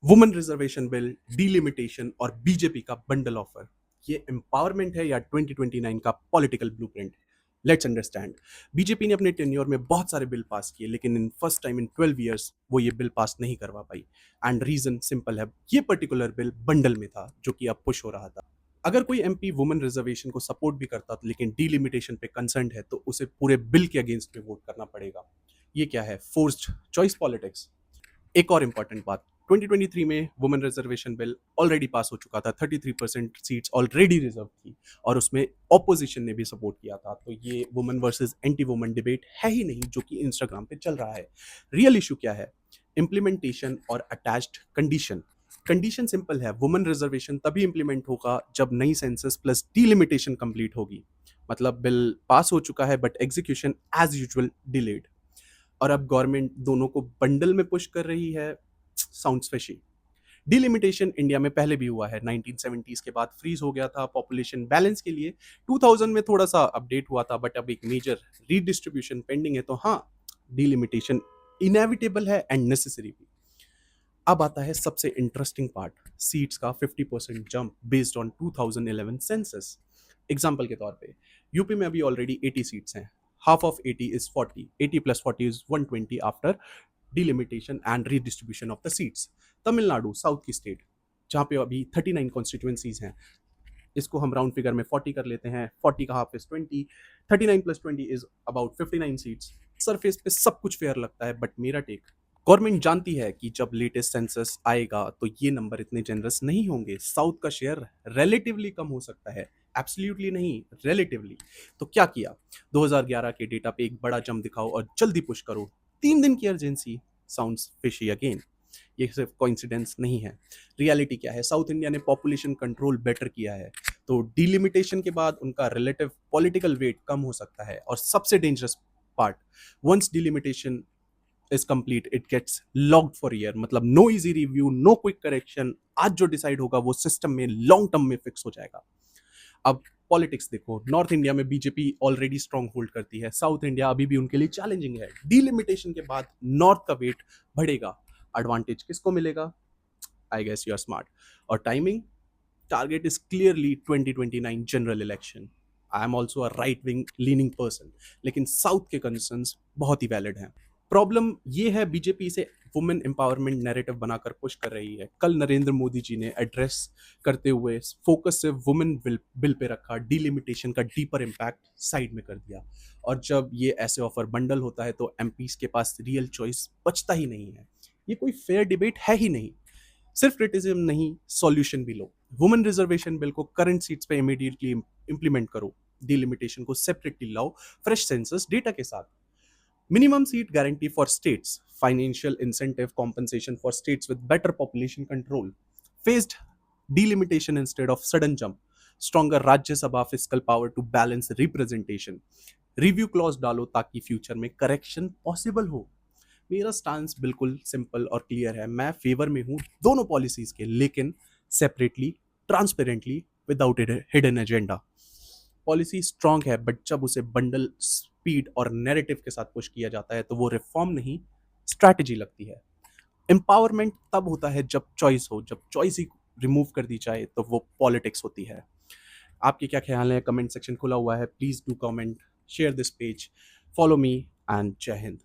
Women reservation bill, delimitation और BJP का bundle offer, ये एम्पावरमेंट है या 2029 का political blueprint? Let's understand. BJP ने अपने टेन्योर में बहुत सारे बिल पास किए, लेकिन in first time in 12 years वो ये बिल पास नहीं करवा पाई। एंड रीजन सिंपल है, ये पर्टिकुलर बिल बंडल में था जो कि अब पुश हो रहा था। अगर कोई एमपी वुमेन रिजर्वेशन को सपोर्ट भी करता लेकिन डीलिमिटेशन पे कंसर्न है, तो उसे पूरे बिल के अगेंस्ट में वोट करना पड़ेगा। ये क्या है? Forced choice politics. एक और इंपॉर्टेंट बात, 2023 में women reservation bill already pass हो चुका था, 33% सीट्स ऑलरेडी रिजर्व थी और उसमें ऑपोजिशन ने भी सपोर्ट किया था। तो ये women versus anti women debate है ही नहीं जो कि इंस्टाग्राम पे चल रहा है। रियल इशू क्या है? इम्प्लीमेंटेशन और अटैच्ड कंडीशन। कंडीशन सिंपल है, वुमेन रिजर्वेशन तभी इंप्लीमेंट होगा जब नई सेंसस प्लस डीलिमिटेशन कंप्लीट होगी। मतलब बिल पास हो चुका है but execution as usual delayed. और अब गवर्नमेंट दोनों को बंडल में पुश कर रही है। Sounds fishy. डिलिमिटेशन इंडिया में पहले भी हुआ है, 1970s के बाद फ्रीज हो गया था पॉपुलेशन बैलेंस के लिए। 2000 में थोड़ा सा अपडेट हुआ था बट अब एक मेजर रीडिस्ट्रीब्यूशन पेंडिंग है। तो हाँ, डिलिमिटेशन इनएविटेबल है एंड नेसेसरी भी। अब आता है सबसे इंटरेस्टिंग पार्ट, सीट्स का 50% jump based on 2011 census. Example के तौर पे यूपी में अभी ऑलरेडी 80 सीट्स हैं। Half of 80 is 40, 80 plus 40 is 120 after delimitation and redistribution of the seats. Tamil Nadu, south की स्टेट, जहाँ पे अभी 39 कॉन्स्टिट्यूएंसीज हैं, इसको हम राउंड फिगर में 40 कर लेते हैं। 40 का half is 20, 39 plus 20 is about 59 seats. Surface पे सब कुछ फेयर लगता है बट मेरा टेक, गवर्नमेंट जानती है कि जब लेटेस्ट सेंसस आएगा तो ये नंबर इतने जनरस नहीं होंगे। साउथ का शेयर रिलेटिवली कम हो सकता है, एब्सोल्युटली नहीं, रिलेटिवली। तो क्या किया? 2011 के डेटा पे एक बड़ा जंप दिखाओ और जल्दी पुश करो। 3 दिन की अर्जेंसी। Sounds fishy again. ये सिर्फ कोइंसिडेंस नहीं है। रियलिटी क्या है? साउथ इंडिया ने पॉपुलेशन कंट्रोल बेटर किया है, तो डिलिमिटेशन के बाद उनका रिलेटिव पॉलिटिकल वेट कम हो सकता है। और सबसे dangerous part, once delimitation is complete it gets locked for year. मतलब no easy review, no quick correction. आज जो डिसाइड होगा वो सिस्टम में लॉन्ग टर्म में फिक्स हो जाएगा। अब पॉलिटिक्स देखो, नॉर्थ इंडिया में बीजेपी ऑलरेडी स्ट्रॉन्ग होल्ड करती है, साउथ इंडिया अभी भी उनके लिए चैलेंजिंग है। डिलिमिटेशन के बाद नॉर्थ का वेट बढ़ेगा। एडवांटेज किसको मिलेगा? I guess you are smart. और timing, target is clearly 2029 general election. I am also a right wing leaning person, लेकिन साउथ के कंसर्न्स बहुत ही वैलिड हैं। प्रॉब्लम ये है, बीजेपी इसे वुमेन एम्पावरमेंट नैरेटिव बनाकर पुश कर रही है। कल नरेंद्र मोदी जी ने एड्रेस करते हुए फोकस सिर्फ वुमेन बिल पे रखा, डिलिमिटेशन का डीपर इम्पैक्ट साइड में कर दिया। और जब ये ऐसे ऑफर बंडल होता है तो एमपीज के पास रियल चॉइस बचता ही नहीं है। ये कोई फेयर डिबेट है ही नहीं। सिर्फ क्रिटिसिज्म नहीं, सॉल्यूशन भी लो। वुमेन रिजर्वेशन बिल को करंट सीट्स पे इमीडिएटली इंप्लीमेंट करो। डिलिमिटेशन को सेपरेटली लाओ, फ्रेश सेंसस डेटा के साथ। Minimum seat guarantee for states, financial incentive compensation for states with better population control, phased delimitation instead of sudden jump, stronger Rajya Sabha fiscal power to balance representation, review clause डालो ताकि future में correction possible हो। मेरा stance बिल्कुल simple और clear है, मैं favour में हूँ दोनों पॉलिसीज के, लेकिन separately, transparently, without hidden agenda. Policy strong है बट जब उसे बंडल, स्पीड और नैरेटिव के साथ पुश किया जाता है तो वो रिफॉर्म नहीं, स्ट्रैटेजी लगती है। एम्पावरमेंट तब होता है जब चॉइस हो, जब चॉइस ही रिमूव कर दी जाए तो वो पॉलिटिक्स होती है। आपके क्या ख्याल है? कमेंट सेक्शन खुला हुआ है, please do comment, share this page, follow me and जय हिंद।